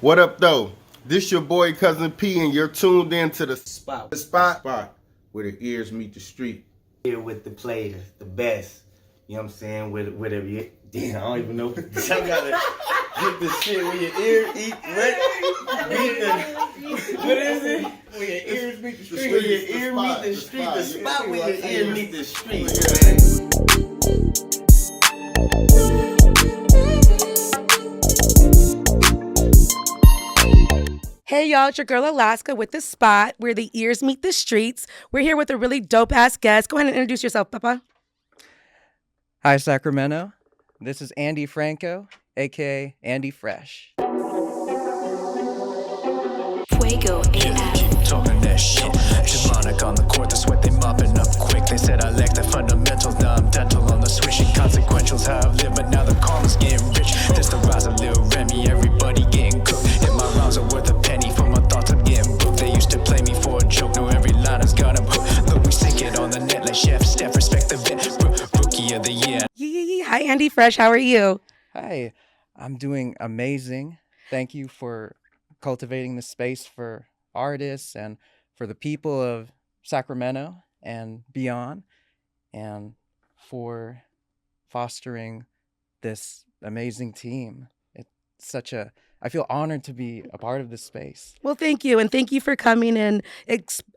What up, though? This your boy Cuzin P, and you're tuned in to the Spot. spot where the ears meet the street. Here with the players, the best. You know what I'm saying? With whatever you. Damn, I don't even know. I gotta get the shit where your ear eat. What is it? Where your ears meet the street. Where your ear meet the street. The spot where your ear meet the street. Hey y'all, it's your girl Alaska with The Spot, where the ears meet the streets. We're here with a really dope-ass guest. Go ahead and introduce yourself, Papa. Hi, Sacramento. This is Andy Franco, aka Andy Fresh. Fuego AF. Talking that shit. Demonic on the court, the sweat they mopping up quick. They said I lack the fundamentals, now I'm dental on the switch. And consequentials, how I've lived, but now the karma's getting rich. This the rise of Lil Remy, everybody getting cooked. If my rhymes are worth a penny for my thoughts, I'm getting booked. They used to play me for a joke, now every line has got them hooked. Look, we sink it on the net like Chef Steph, respect the vet. Rookie of the year. Yee. Hi, Andy Fresh. How are you? Hi, I'm doing amazing. Thank you for cultivating the space for artists and for the people of Sacramento and beyond, and for fostering this amazing team. I feel honored to be a part of this space. Well, thank you. And thank you for coming and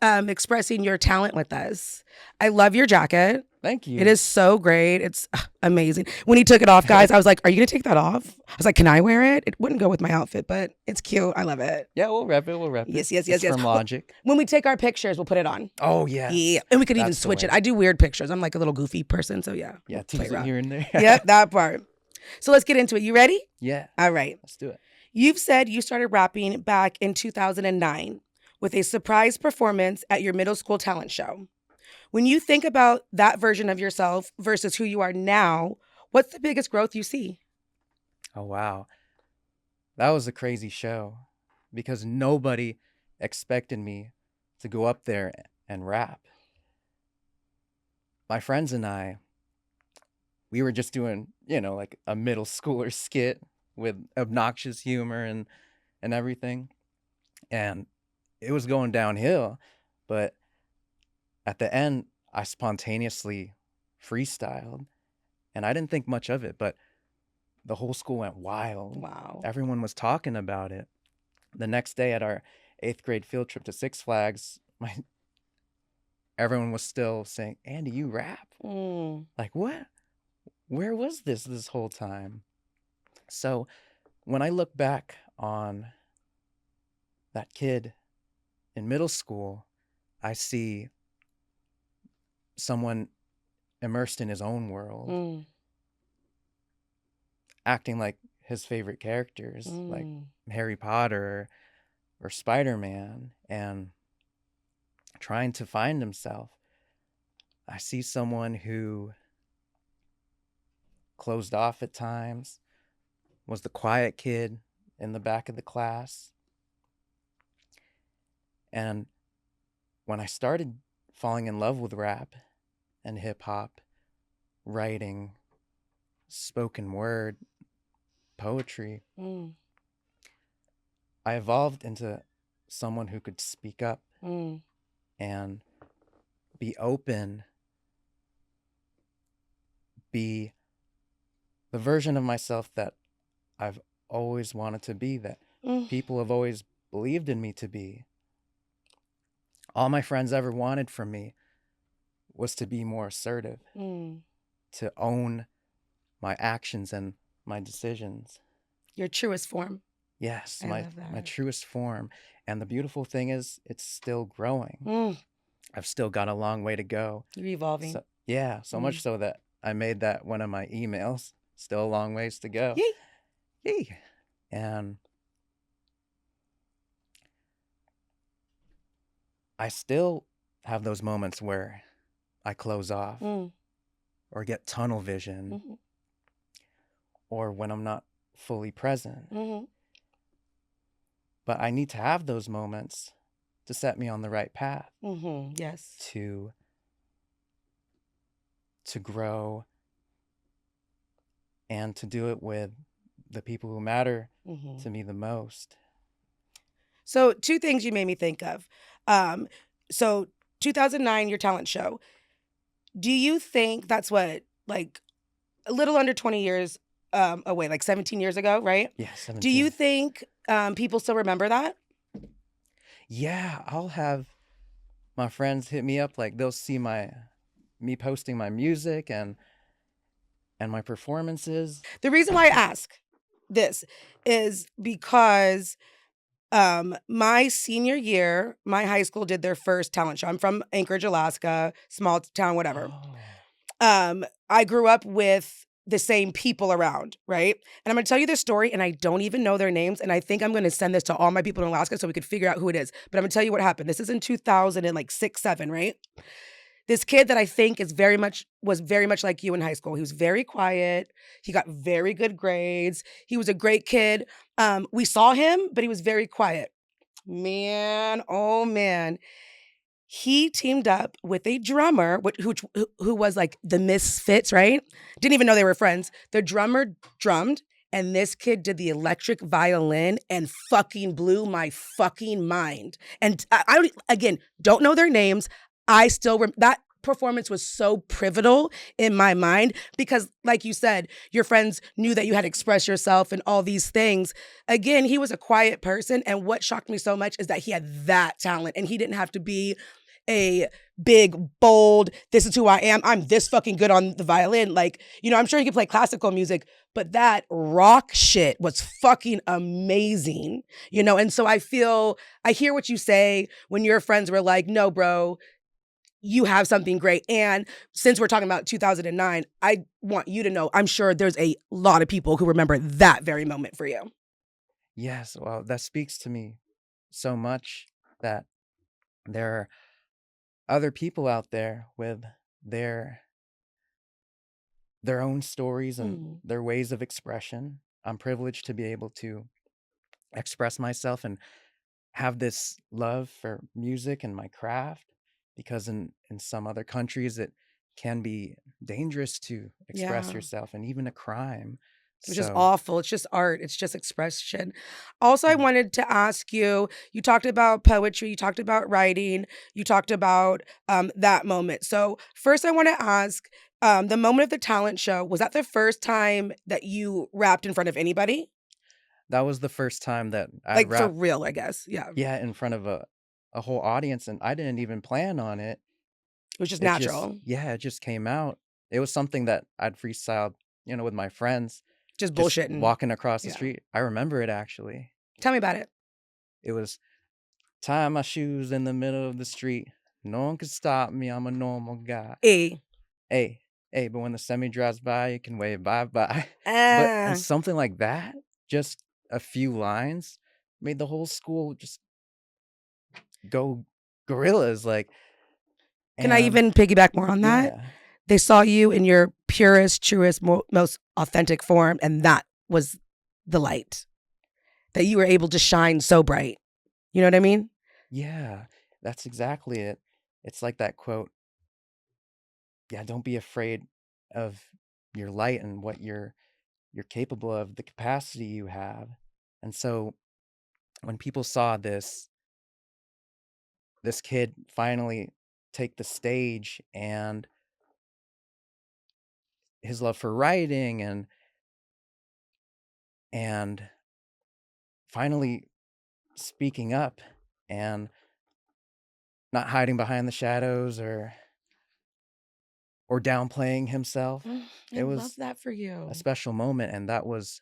expressing your talent with us. I love your jacket. Thank you. It is so great. It's amazing. When he took it off, guys, I was like, are you going to take that off? I was like, can I wear it? It wouldn't go with my outfit, but it's cute. I love it. Yeah, we'll rep it. Yes. It's from Logic. When we take our pictures, we'll put it on. Oh, yeah. Yeah. And we could even That's the switch it. way. I do weird pictures. I'm like a little goofy person. So yeah. Yeah, play tease it around. here and there. Yep, that part. So let's get into it. You ready? Yeah, All right. let's do it. You've said you started rapping back in 2009 with a surprise performance at your middle school talent show. When you think about that version of yourself versus who you are now, what's the biggest growth you see? Oh, wow. That was a crazy show because nobody expected me to go up there and rap. My friends and I, we were just doing, like a middle schooler skit with obnoxious humor and everything. And it was going downhill. But at the end, I spontaneously freestyled. And I didn't think much of it, but the whole school went wild. Wow. Everyone was talking about it. The next day at our 8th grade field trip to Six Flags, everyone was still saying, Andy, you rap? Like, what? Where was this whole time? So when I look back on that kid in middle school, I see someone immersed in his own world, acting like his favorite characters, like Harry Potter or Spider-Man, and trying to find himself. I see someone who closed off at times, was the quiet kid in the back of the class. And when I started falling in love with rap and hip hop, writing, spoken word, poetry, I evolved into someone who could speak up and be open, be the version of myself that I've always wanted to be, that people have always believed in me to be. All my friends ever wanted from me was to be more assertive, to own my actions and my decisions. Your truest form. Yes, I my love that. my truest form. And the beautiful thing is it's still growing. I've still got a long way to go. You're evolving. So much so that I made that one of my emails. Still a long ways to go. Yay. Yay. And I still have those moments where I close off or get tunnel vision or when I'm not fully present. But I need to have those moments to set me on the right path, Yes. to grow and to do it with the people who matter to me the most. So two things you made me think of. So 2009, your talent show. Do you think that's what, like, a little under 20 years away, like 17 years ago, right? Yeah, Do 17. you think people still remember that? Yeah, I'll have my friends hit me up, like they'll see me posting my music and my performances. The reason why I ask this is because my senior year, my high school did their first talent show. I'm from Anchorage, Alaska, small town, whatever. I grew up with the same people around, right? And I'm gonna tell you this story, and I don't even know their names, and I think I'm gonna send this to all my people in Alaska so we could figure out who it is. But I'm gonna tell you what happened. This is in 2006, 7, right? This kid that I think was very much like you in high school. He was very quiet. He got very good grades. He was a great kid. We saw him, but he was very quiet. Man, oh man. He teamed up with a drummer, who was like the Misfits, right? Didn't even know they were friends. The drummer drummed, and this kid did the electric violin and fucking blew my fucking mind. And again, don't know their names. I still that performance was so pivotal in my mind because, like you said, your friends knew that you had expressed yourself and all these things. Again, he was a quiet person, and what shocked me so much is that he had that talent, and he didn't have to be a big, bold, this is who I am. I'm this fucking good on the violin. Like, I'm sure he could play classical music, but that rock shit was fucking amazing, And so I hear what you say when your friends were like, no, bro, you have something great. And since we're talking about 2009, I want you to know, I'm sure there's a lot of people who remember that very moment for you. Yes, well, that speaks to me so much that there are other people out there with their own stories and their ways of expression. I'm privileged to be able to express myself and have this love for music and my craft because in some other countries it can be dangerous to express Yeah. yourself and even a crime. Which is awful. It's just art. It's just expression. Also, I wanted to ask you, you talked about poetry, you talked about writing, you talked about that moment. So first I want to ask, the moment of the talent show, was that the first time that you rapped in front of anybody? That was the first time that I Like for rapped, real, I guess. Yeah. yeah, in front of a whole audience, and I didn't even plan on it. It was just It just, natural. yeah, it just came out. It was something that I'd freestyled, with my friends, Just just bullshitting. walking across the Yeah. street. I remember it actually. Tell me about it. It was tie my shoes in the middle of the street. No one can stop me. I'm a normal guy. E. Hey, hey, but when the semi drives by, you can wave bye bye. And Ah. something like that, just a few lines, made the whole school just go gorillas. Like, Can I and even piggyback more on that? yeah, They saw you in your purest, truest, most authentic form, and that was the light. That you were able to shine so bright. You know what I mean? yeah, that's exactly it. It's like that quote. Yeah, don't be afraid of your light and what you're capable of, the capacity you have. And so when people saw this kid finally take the stage and his love for writing and finally speaking up and not hiding behind the shadows or downplaying himself, I it love was that for you. a special moment, and that was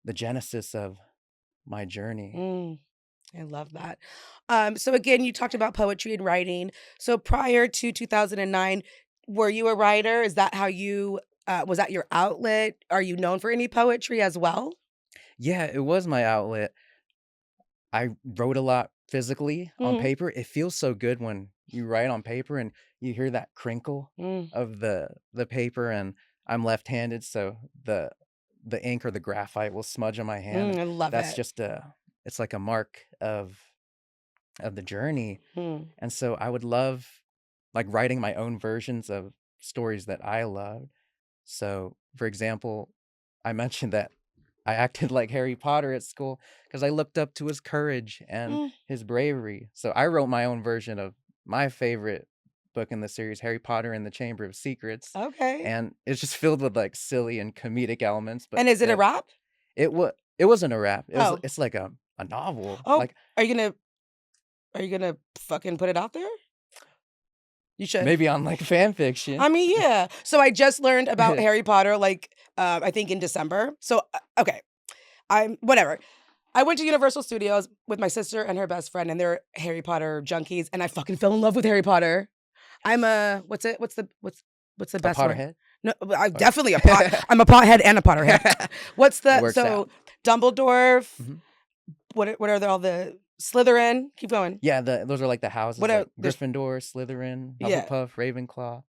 the genesis of my journey. I love that. So again, you talked about poetry and writing. So prior to 2009, were you a writer? Is that how you, was that your outlet? Are you known for any poetry as well? Yeah, it was my outlet. I wrote a lot physically on Mhm. paper. It feels so good when you write on paper and you hear that crinkle Mm. of the paper, and I'm left-handed, so the ink or the graphite will smudge on my hand. I love That's it. just it's like a mark of the journey. Mm. And so I would love like writing my own versions of stories that I loved. So, for example, I mentioned that I acted like Harry Potter at school because I looked up to his courage and Mm, his bravery. So I wrote my own version of my favorite book in the series, Harry Potter and the Chamber of Secrets, okay. and it's just filled with like silly and comedic elements. But And is it a rap? it wasn't a rap. Oh. It's like a novel. Oh, Like are you gonna fucking put it out there? You should. maybe on like fan fiction. I mean, yeah. So I just learned about Harry Potter, like, I think in December. So, okay, I'm whatever. I went to Universal Studios with my sister and her best friend, and they're Harry Potter junkies, and I fucking fell in love with Harry Potter. I'm a what's the A best word? Potterhead. No, I'm definitely a pot. I'm a pothead and a Potterhead. What's It the works so out. Dumbledore? Mhm. What are all the Slytherin? Keep going. Yeah, those are like the houses, What are like there's Gryffindor, Slytherin, yeah. Hufflepuff, Ravenclaw,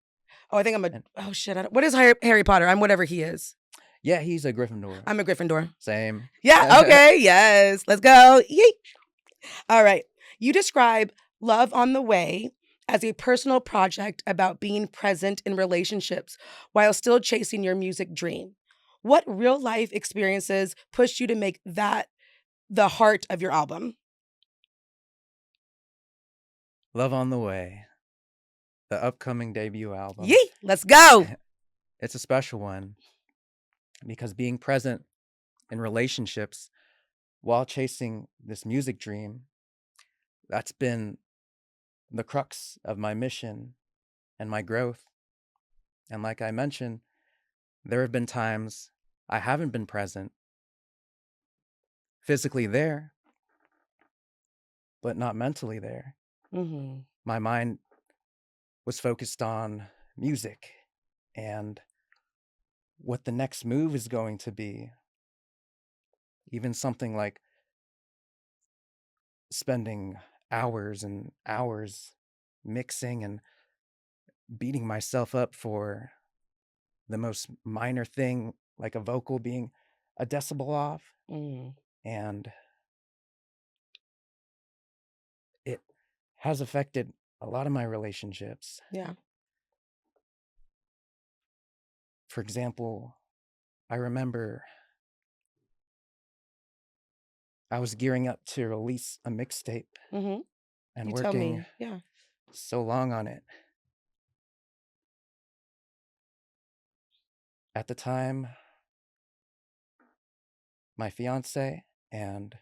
Oh, I think I'm a and oh shit. What is Harry Potter? I'm whatever he is. yeah, he's a Gryffindor. I'm a Gryffindor. Same. Yeah, okay, yes. Let's go. Yeet. All right. You describe Love on the Way as a personal project about being present in relationships while still chasing your music dream. What real life experiences pushed you to make that the heart of your album? Love on the Way, the upcoming debut album. Yeet. Let's go. It's a special one because being present in relationships while chasing this music dream, that's been the crux of my mission and my growth. And like I mentioned, there have been times I haven't been present, physically there, but not mentally there. Mm-hmm. My mind was focused on music and what the next move is going to be. Even something like spending hours and hours mixing and beating myself up for the most minor thing, like a vocal being a decibel off. Mm. And it has affected a lot of my relationships. Yeah. For example, I remember I was gearing up to release a mixtape Mm-hmm. and You tell working me. Yeah. so long on it. At the time, my fiance and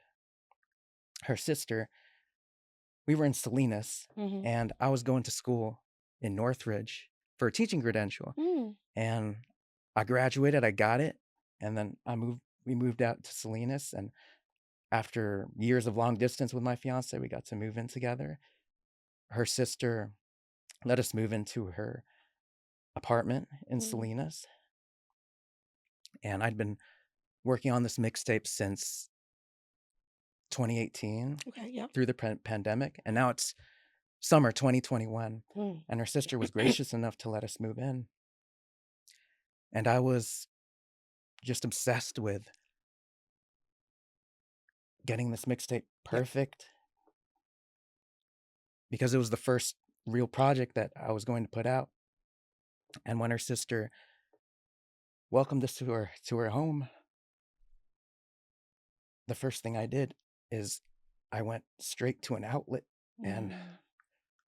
her sister, we were in Salinas, Mm-hmm. and I was going to school in Northridge for a teaching credential. Mm. And I graduated, I got it, and then we moved out to Salinas, and after years of long distance with my fiance, we got to move in together. Her sister let us move into her apartment in Mm. Salinas, and I'd been working on this mixtape since 2018 Okay. Yeah. through the pandemic, and now it's summer 2021, Mm. and her sister was gracious enough to let us move in. And I was just obsessed with getting this mixtape perfect because it was the first real project that I was going to put out. And when her sister welcomed us to her home, the first thing I did is I went straight to an outlet and Mm.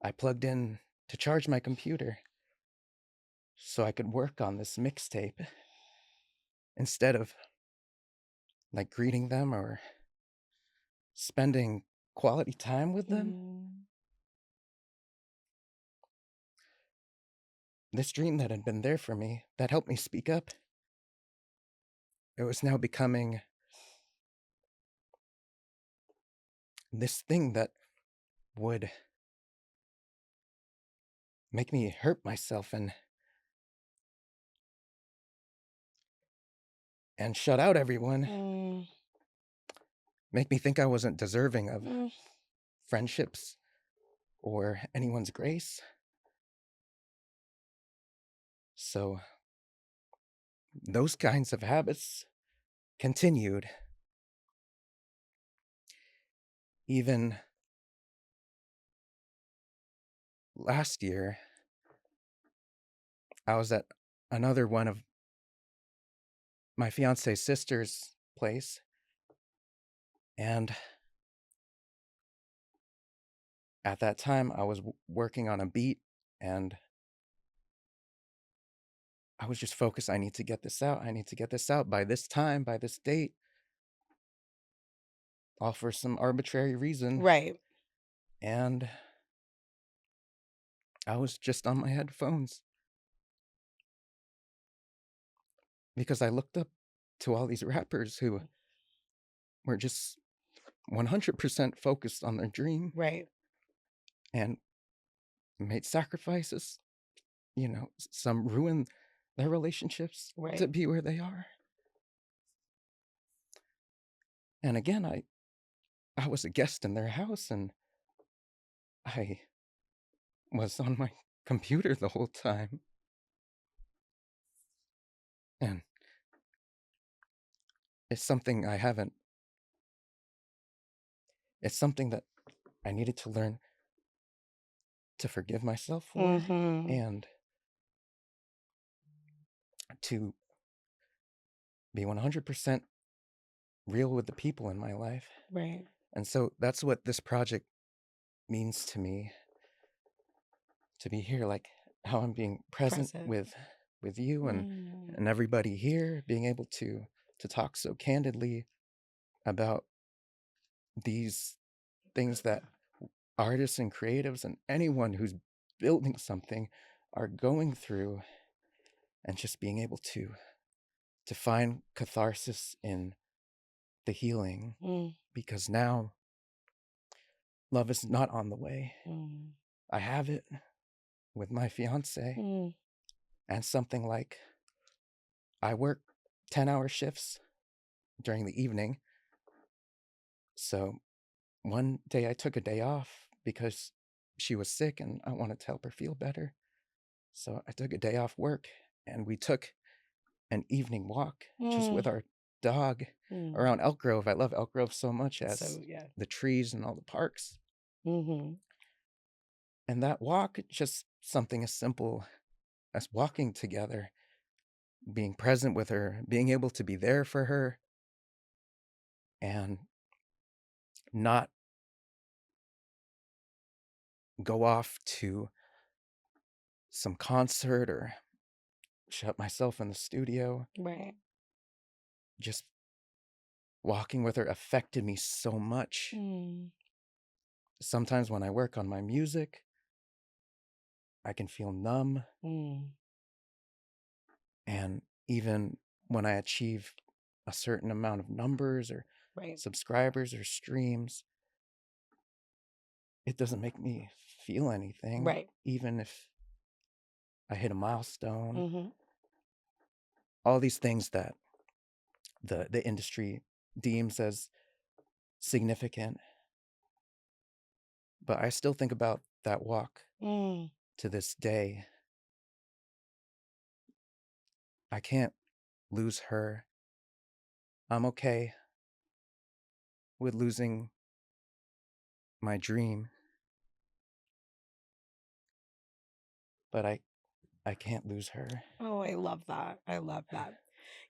I plugged in to charge my computer so I could work on this mixtape instead of like greeting them or spending quality time with them. Mm. This dream that had been there for me, that helped me speak up, it was now becoming this thing that would make me hurt myself and shut out everyone, Mm. make me think I wasn't deserving of Mm. friendships or anyone's grace. So those kinds of habits continued. Even last year, I was at another one of my fiance's sister's place. And at that time, I was working on a beat, and I was just focused. I need to get this out. I need to get this out by this time, by this date, all for some arbitrary reason. Right. And I was just on my headphones because I looked up to all these rappers who were just 100% focused on their dream Right. and made sacrifices. You know, some ruined their relationships to Right. be where they are. And again, I was a guest in their house, and I was on my computer the whole time. And it's something it's something that I needed to learn to forgive myself for, Mm-hmm. and to be 100% real with the people in my life. Right. And so that's what this project means to me, to be here, like how I'm being present with you and everybody here, being able to talk so candidly about these things that artists and creatives and anyone who's building something are going through, and just being able to find catharsis in the healing, because now love is not on the way. I have it with my fiance, and something like, I work 10-hour shifts during the evening. So one day I took a day off because she was sick and I wanted to help her feel better. So I took a day off work, and we took an evening walk just with our dog around Elk Grove. I love Elk Grove so much, as the trees and all the parks. And that walk, just something as simple as walking together, being present with her, being able to be there for her, and not go off to some concert or shut myself in the studio. Right. Just walking with her affected me so much. Sometimes when I work on my music, I can feel numb. And even when I achieve a certain amount of numbers or subscribers or streams, it doesn't make me feel anything. Right. Even if I hit a milestone. All these things that the industry deems as significant. But I still think about that walk to this day. I can't lose her. I'm okay with losing my dream, but I can't lose her. Oh, I love that. I love that.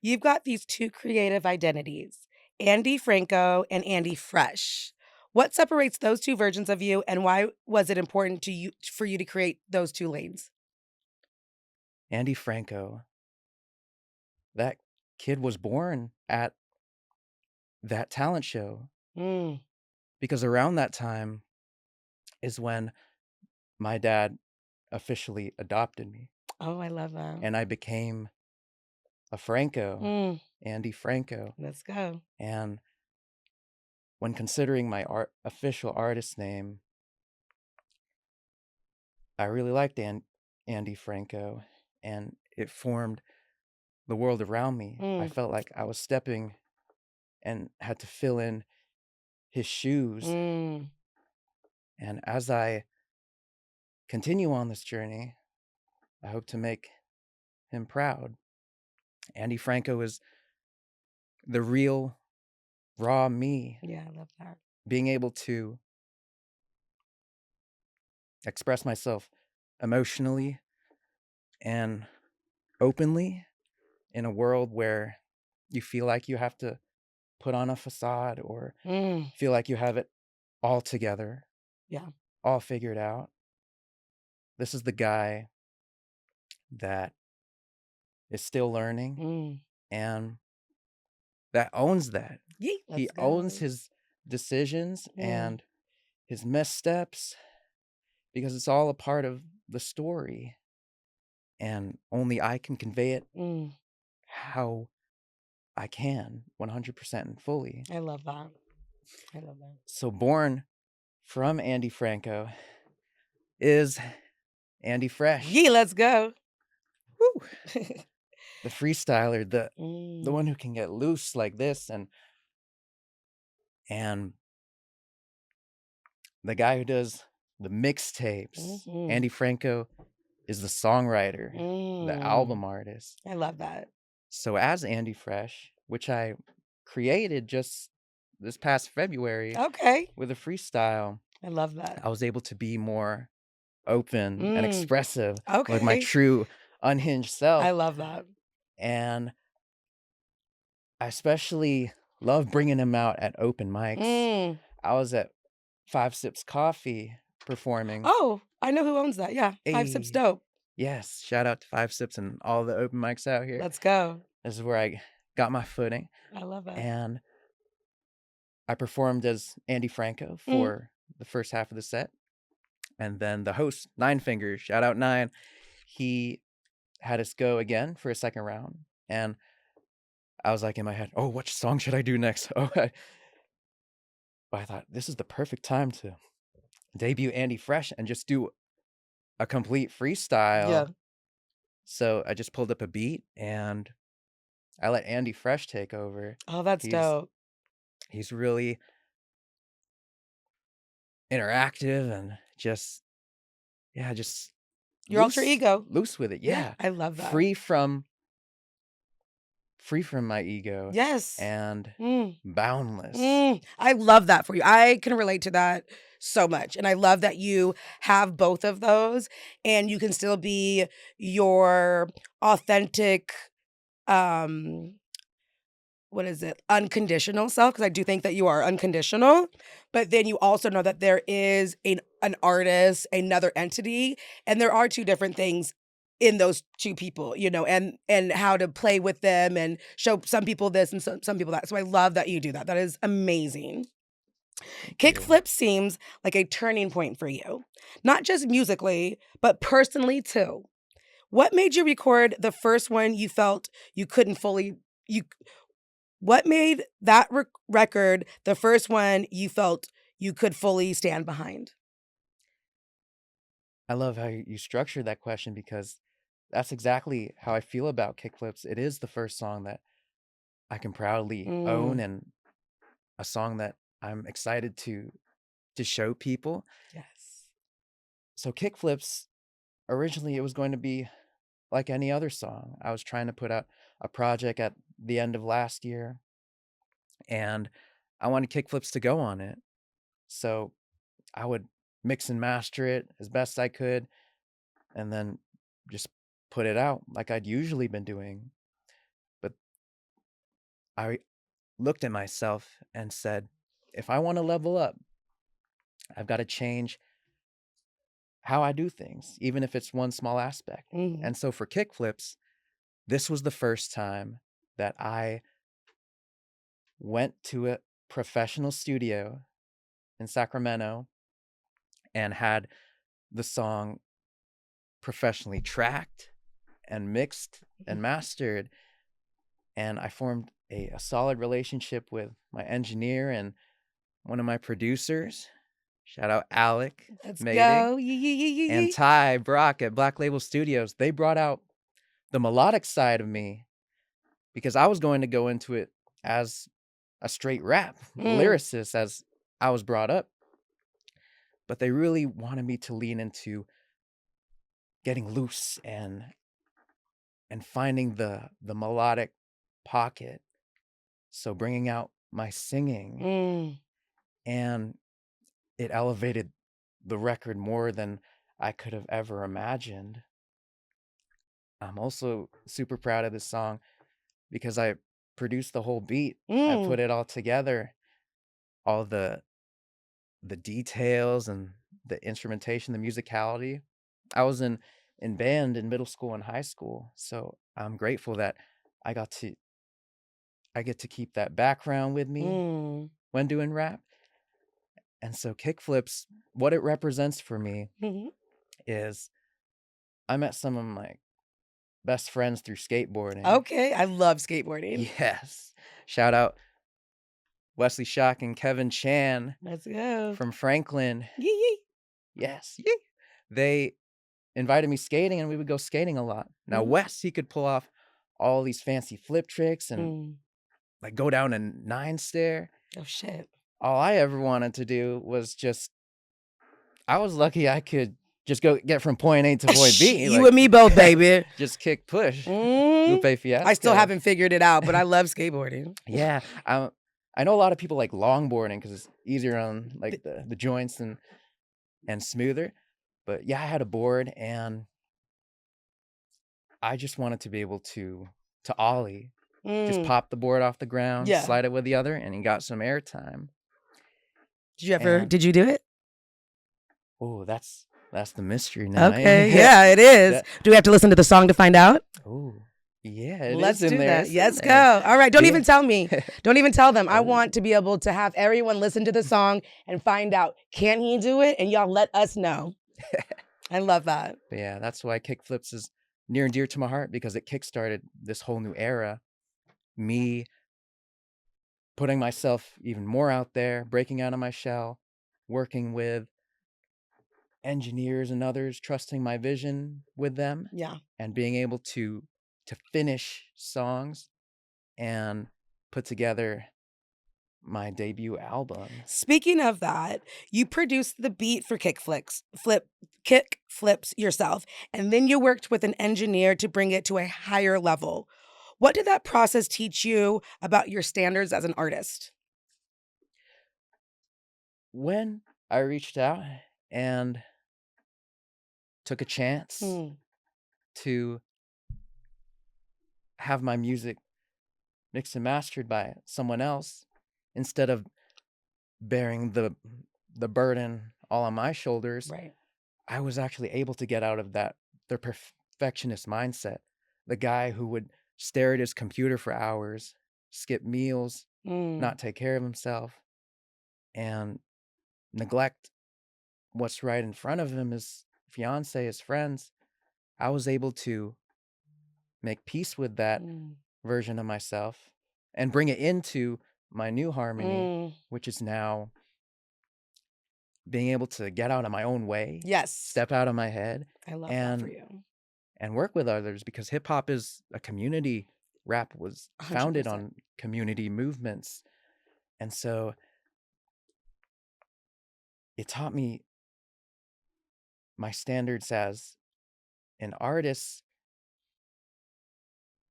You've got these two creative identities, Andy Franco and Andy Fresh. What separates those two versions of you, and why was it important to you for you to create those two lanes? Andy Franco, that kid was born at that talent show. Because around that time is when my dad officially adopted me. Oh, I love that. And I became a Franco, Andy Franco. Let's go. And when considering my official artist name, I really liked Andy Franco, and it formed the world around me. I felt like I was stepping and had to fill in his shoes. And as I continue on this journey, I hope to make him proud. Andy Franco is the real, raw me. Yeah, I love that. Being able to express myself emotionally and openly in a world where you feel like you have to put on a facade or Mm. feel like you have it all together, Yeah. all figured out. This is the guy that is still learning Mm. and that owns that. Yee, He let's owns go. his decisions Mm. and his missteps because it's all a part of the story. And only I can convey it Mm. how I can 100% and fully. I love that. I love that. So born from Andy Franco is Andy Fresh. Yee, let's go. Woo. The freestyler, the Mm. one who can get loose like this and the guy who does the mixtapes. Mhm. Andy Franco is the songwriter, the Mm. album artist. I love that. So as Andy Fresh, which I created just this past February Okay. with a freestyle, I love that. I was able to be more open and Mm. expressive, like my Okay. true unhinged self. I love that. And I especially love bringing him out at open mics. Mm. I was at 5 Sips Coffee performing. Oh, I know who owns that. Yeah. 5 Sips Ayy. dope. Yes, shout out to 5 Sips and all the open mics out here. Let's go. This is where I got my footing. I love it. And I performed as Andy Franco for the first half of the set. And then the host, Nine Fingers, shout out Nine, he had us go again for a second round. And I was like in my head, oh, what song should I do next? But I thought, this is the perfect time to debut Andy Fresh and just do a complete freestyle. Yeah. So I just pulled up a beat and I let Andy Fresh take over. Oh, that's dope. He's really interactive and just Your alter ego. loose with it. Yeah. I love that. Free from my ego. Yes. And Mm. boundless. I love that for you. I can relate to that so much. And I love that you have both of those and you can still be your authentic, unconditional self, because I do think that you are unconditional, but then you also know that there is an artist, another entity, and there are two different things in those two people, and how to play with them and show some people this and some people that. So I love that you do that. That is amazing. Kickflip seems like a turning point for you, not just musically, but personally too. What made you record the first one you felt you couldn't fully, what made that record the first one you felt you could fully stand behind? I love how you structured that question because that's exactly how I feel about Kickflips. It is the first song that I can proudly own and a song that I'm excited to show people. Yes. So Kickflips, originally it was going to be like any other song. I was trying to put out a project at the end of last year and I wanted Kickflips to go on it. So I would mix and master it as best I could and then just put it out like I'd usually been doing. But I looked at myself and said, if I want to level up, I've got to change how I do things, even if it's one small aspect. And so for Kickflips, this was the first time that I went to a professional studio in Sacramento and had the song professionally tracked and mixed and mastered. And I formed a solid relationship with my engineer and one of my producers. Shout out Alec. Let's Mayday, go. and Ty Brock at Black Label Studios. They brought out the melodic side of me because I was going to go into it as a straight rap lyricist as I was brought up. But they really wanted me to lean into getting loose and finding the melodic pocket. So bringing out my singing and it elevated the record more than I could have ever imagined. I'm also super proud of this song because I produced the whole beat. I Mm. put it all together, all the details and the instrumentation, the musicality. I was in band in middle school and high school, so I'm grateful that I get to keep that background with me Mm. when doing rap. And so kickflips, what it represents for me Mhm. is I met some of my best friends through skateboarding. Okay, I love skateboarding. Yes. Shout out Wesley Shock and Kevin Chan Let's go. from Franklin. Yee yee. Yes. Yay. They invited me skating and we would go skating a lot. Now, Mhm. Wes, he could pull off all these fancy flip tricks and Mm. like go down a 9 stair. Oh shit. All I ever wanted to do was I was lucky I could just go get from point A to point B. You like, and me both, baby. just kick push. Mm. Lupe Fiasco. I still haven't figured it out, but I love skateboarding. Yeah. I know a lot of people like longboarding because it's easier on like the joints and smoother. But yeah, I had a board and I just wanted to be able to ollie. Just Mm. pop the board off the ground, Yeah. slide it with the other, and you got some air time. Did you do it? Oh, that's the mystery now. Okay. Yeah, it is. Do we have to listen to the song to find out? Oh, yeah. Let's is in do there. that. It's in Let's there. go. All right. Don't Yeah. even tell me. Don't even tell them. I Oh. want to be able to have everyone listen to the song and find out, can he do it? And y'all let us know. I love that. But yeah, that's why kickflips is near and dear to my heart because it kickstarted this whole new era. Me putting myself even more out there, breaking out of my shell, working with engineers and others, trusting my vision with them, Yeah. and being able to finish songs and put together my debut album. Speaking of that, you produced the beat for kick flips yourself, and then you worked with an engineer to bring it to a higher level. What did that process teach you about your standards as an artist? When I reached out and took a chance Mm. to have my music mixed and mastered by someone else instead of bearing the burden all on my shoulders, Right. I was actually able to get out of the perfectionist mindset. The guy who would stare at his computer for hours, skip meals, Mm. not take care of himself, and neglect what's right in front of him, his fiance, his friends. I was able to make peace with that Mm. version of myself and bring it into my new harmony, Mm. which is now being able to get out of my own way, Yes. step out of my head, I love that for and you. and work with others because hip hop is a community. Rap was founded 100%. on community movements. And so it taught me my standards as an artist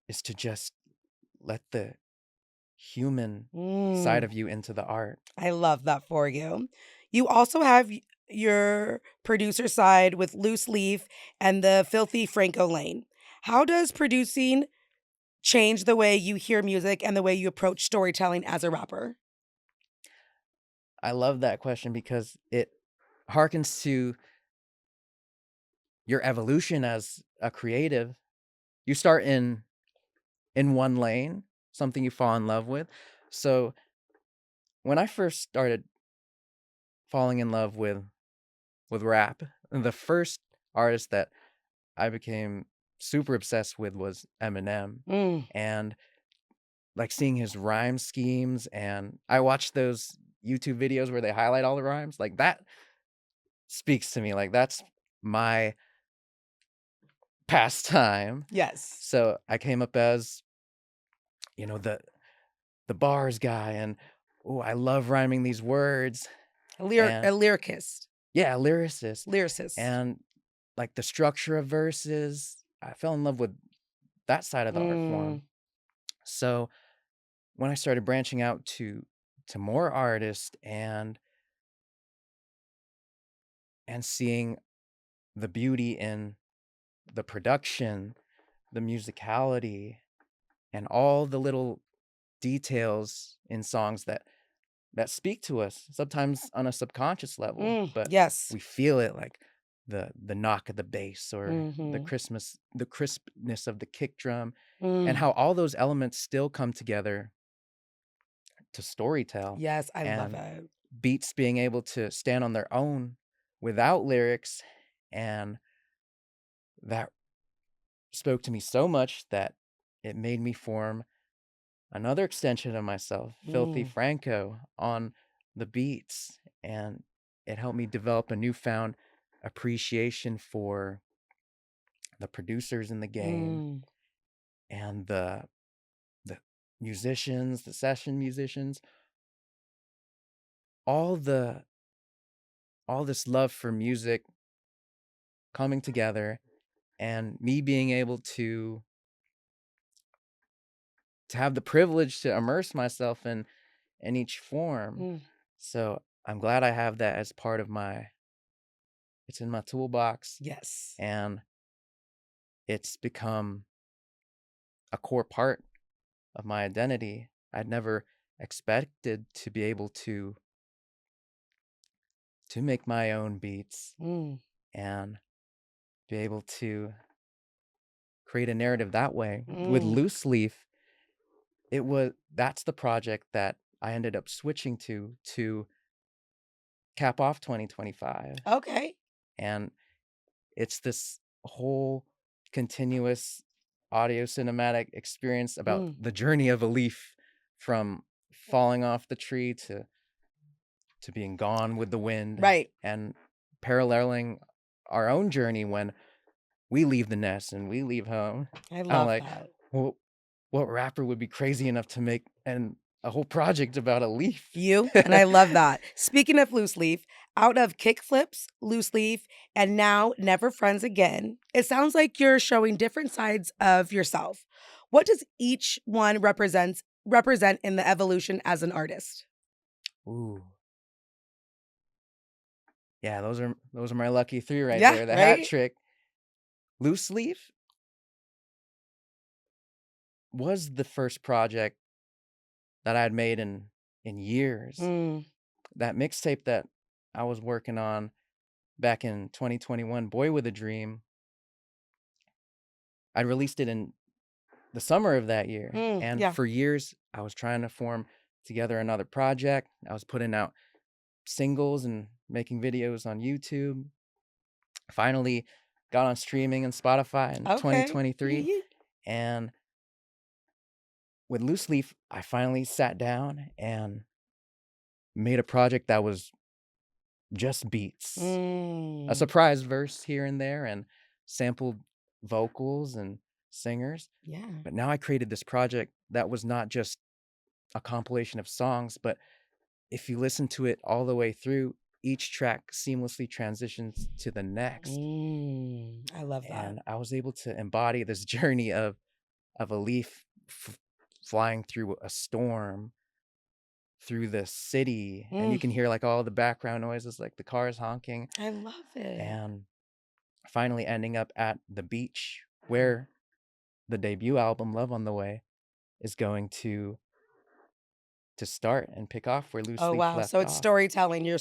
is to just let the human side Mm. of you into the art. I love that for you. You also have your producer side with Loose Leaf and the Filthy Franco lane. How does producing change the way you hear music and the way you approach storytelling as a rapper? I love that question because it harkens to your evolution as a creative. You start in one lane, something you fall in love with. So when I first started falling in love with rap, the first artist that I became super obsessed with was Eminem. Mm. And like seeing his rhyme schemes, and I watched those YouTube videos where they highlight all the rhymes. Like that speaks to me. Like that's my pastime. Yes. So I came up as, the bars guy, and I love rhyming these words. A And lyricist. yeah, a lyricist. Lyricist. And like the structure of verses, I fell in love with that side of the art form. So when I started branching out to more artists and seeing the beauty in the production, the musicality, and all the little details in songs that speak to us, sometimes on a subconscious level, but Yes. we feel it, like the knock of the bass or the Mhm. crispness of the kick drum, and Mm. how all those elements still come together to storytell. Yes, I love And it. beats being able to stand on their own without lyrics, and that spoke to me so much that it made me form another extension of myself, Filthy Mm. Franco, on the beats, and it helped me develop a newfound appreciation for the producers in the game Mm. and the musicians, the session musicians, all the all this love for music coming together, and me being able to have the privilege to immerse myself in each form. Mm. So I'm glad I have that as part of it's in my toolbox, Yes. and it's become a core part of my identity. I'd never expected to be able to make my own beats Mm. and be able to create a narrative that way. With Mm. Loose Leaf, that's the project that I ended up switching to cap off 2025. Okay. And it's this whole continuous audio cinematic experience about Mm. the journey of a leaf from falling off the tree to being gone with the wind, Right. and paralleling our own journey when we leave the nest and we leave home. I I'm love like, that. well, what rapper would be crazy enough to make a whole project about a leaf? You, and I love that. Speaking of Loose Leaf, out of Kickflips, Loose Leaf, and now Never Friends Again, it sounds like you're showing different sides of yourself. What does each one represent in the evolution as an artist? Ooh. Yeah, those are my lucky three right Yeah, there. The hat right? trick. Loose Leaf was the first project that I had made in years. Mm. That mixtape that I was working on back in 2021, Boy with a Dream, I released it in the summer of that year. And Yeah. for years, I was trying to form together another project. I was putting out singles and making videos on YouTube. Finally got on streaming and Spotify in Okay. 2023. And with Loose Leaf, I finally sat down and made a project that was just beats. A Mm. surprise verse here and there and sampled vocals and singers. Yeah. But now I created this project that was not just a compilation of songs, but if you listen to it all the way through, each track seamlessly transitions to the next. I love that. And I was able to embody this journey of a leaf flying through a storm through the city, and you can hear like all the background noises, like the cars honking, I love it. and finally ending up at the beach where the debut album Love on the Way is going to start and pick off where Loose Oh, Leaf wow. left So it's off. storytelling. You're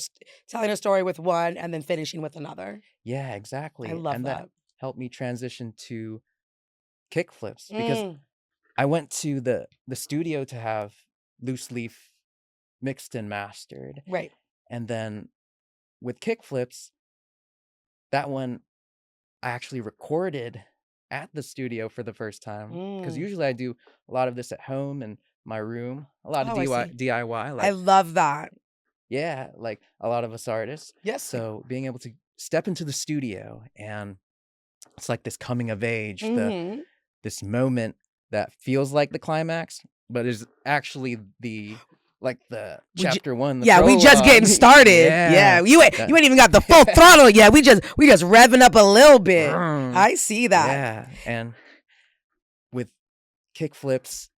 telling a story with one and then finishing with another. Yeah, exactly. I love And that. that helped me transition to Kickflips because Mm. I went to the studio to have Loose Leaf mixed and mastered. Right. And then with Kickflips, that one I actually recorded at the studio for the first time, because Mm. usually I do a lot of this at home in my room, a lot of Oh, I see. DIY, I like, love that. yeah, like a lot of us artists. Yes. So being able to step into the studio, and it's like this coming of age, Mhm. this moment that feels like the climax, but is actually the chapter one. The Yeah, we just prologue. getting started. Yeah, you ain't even got the full throttle yet. We just revving up a little bit. I see that. Yeah, and with Kickflips,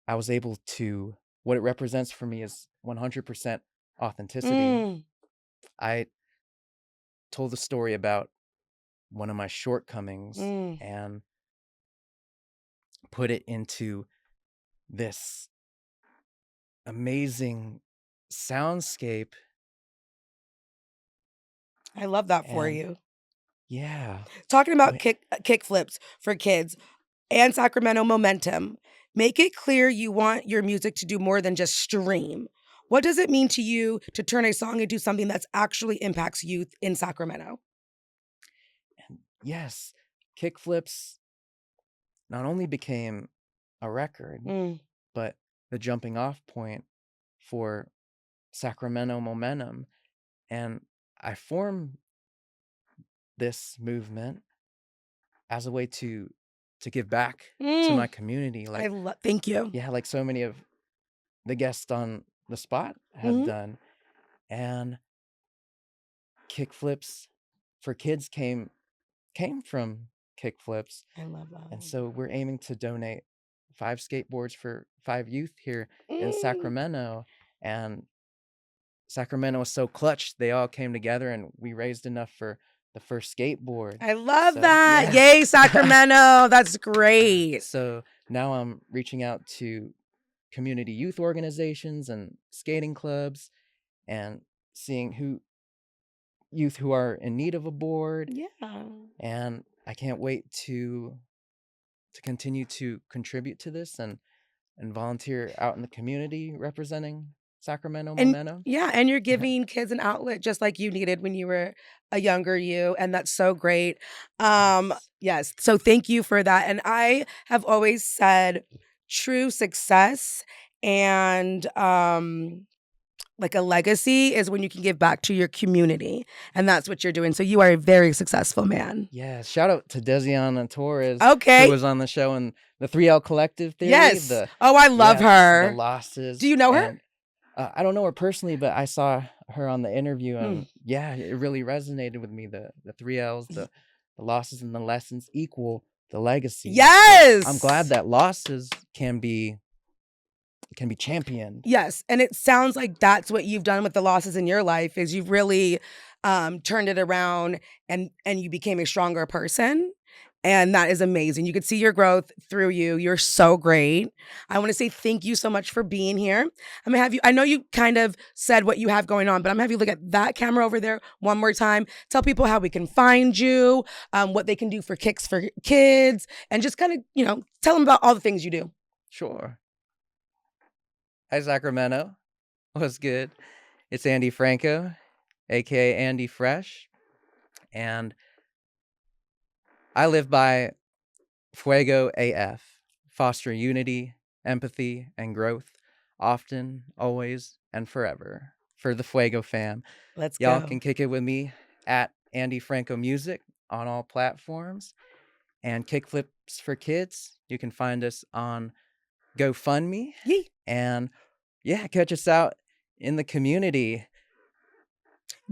I was able to, what it represents for me is 100% authenticity. Mm. I told a story about one of my shortcomings and put it into this amazing soundscape. I love that for And you. yeah, Talking about Wait. kick flips for kids and Sacramento momentum, make it clear you want your music to do more than just stream. What does it mean to you to turn a song into something that actually impacts youth in Sacramento? Yes, kickflips not only became a record, Mm, but the jumping off point for Sacramento momentum. And I formed this movement as a way to give back to my mm, community. Like, thank you. yeah, like so many of the guests on the spot have Mhm. done. And kickflips for kids came from kickflips. I love that. And so we're aiming to donate 5 skateboards for 5 youth here in Mm, Sacramento. And Sacramento was so clutch, they all came together and we raised enough for the first skateboard. I love So, that. yeah. Yay, Sacramento. That's great. So now I'm reaching out to community youth organizations and skating clubs and seeing youth who are in need of a board. Yeah. And I can't wait to continue to contribute to this and volunteer out in the community representing Sacramento And momentum. yeah, and you're giving kids an outlet just like you needed when you were a younger you, and that's so great. Yes. Yes. So thank you for that. And I have always said true success and like a legacy is when you can give back to your community. And that's what you're doing. So you are a very successful man. Yeah, shout out to Desiana Torres, Okay. who was on the show in the 3L Collective theory. Yes. The I love her. The losses. Do you know her? And, I don't know her personally, but I saw her on the interview, and Mm. yeah, it really resonated with me. The 3Ls, the losses and the lessons equal the legacy. Yes. So I'm glad that losses can be championed. Yes. And it sounds like that's what you've done with the losses in your life is you've really turned it around and you became a stronger person. And that is amazing. You could see your growth through you. You're so great. I want to say thank you so much for being here. I'm going to have you, I know you kind of said what you have going on, but I'm going to have you look at that camera over there one more time. Tell people how we can find you, what they can do for Kicks for Kids, and just kind of, tell them about all the things you do. Sure. Hi, Sacramento. What's good? It's Andy Franco, aka Andy Fresh. And I live by Fuego AF, foster unity, empathy, and growth, often, always, and forever. For the Fuego fam. Let's Y'all go. can kick it with me at Andy Franco Music on all platforms. And Kickflips for Kids, you can find us on GoFundMe. Yee. And yeah, catch us out in the community.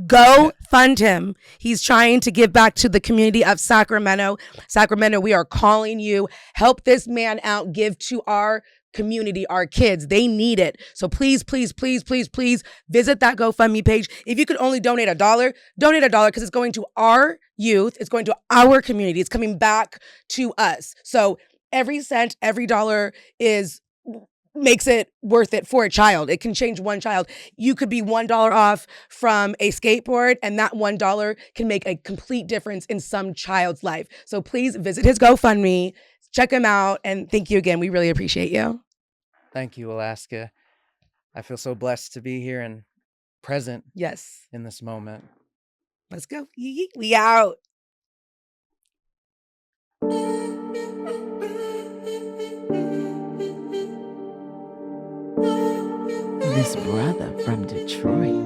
Go fund him. He's trying to give back to the community of Sacramento. Sacramento, we are calling you. Help this man out. Give to our community, our kids. They need it. So please, please, please, please, please visit that GoFundMe page. If you could only donate $1, donate $1 because it's going to our youth. It's going to our community. It's coming back to us. So every cent, every dollar makes it worth it for a child. It can change one child. You could be $1 off from a skateboard, and that $1 can make a complete difference in some child's life. So please visit his GoFundMe, check him out, and thank you again. We really appreciate you. Thank you, Alaska. I feel so blessed to be here and present Yes. in this moment. Let's go. Yee. We out. This brother from Detroit.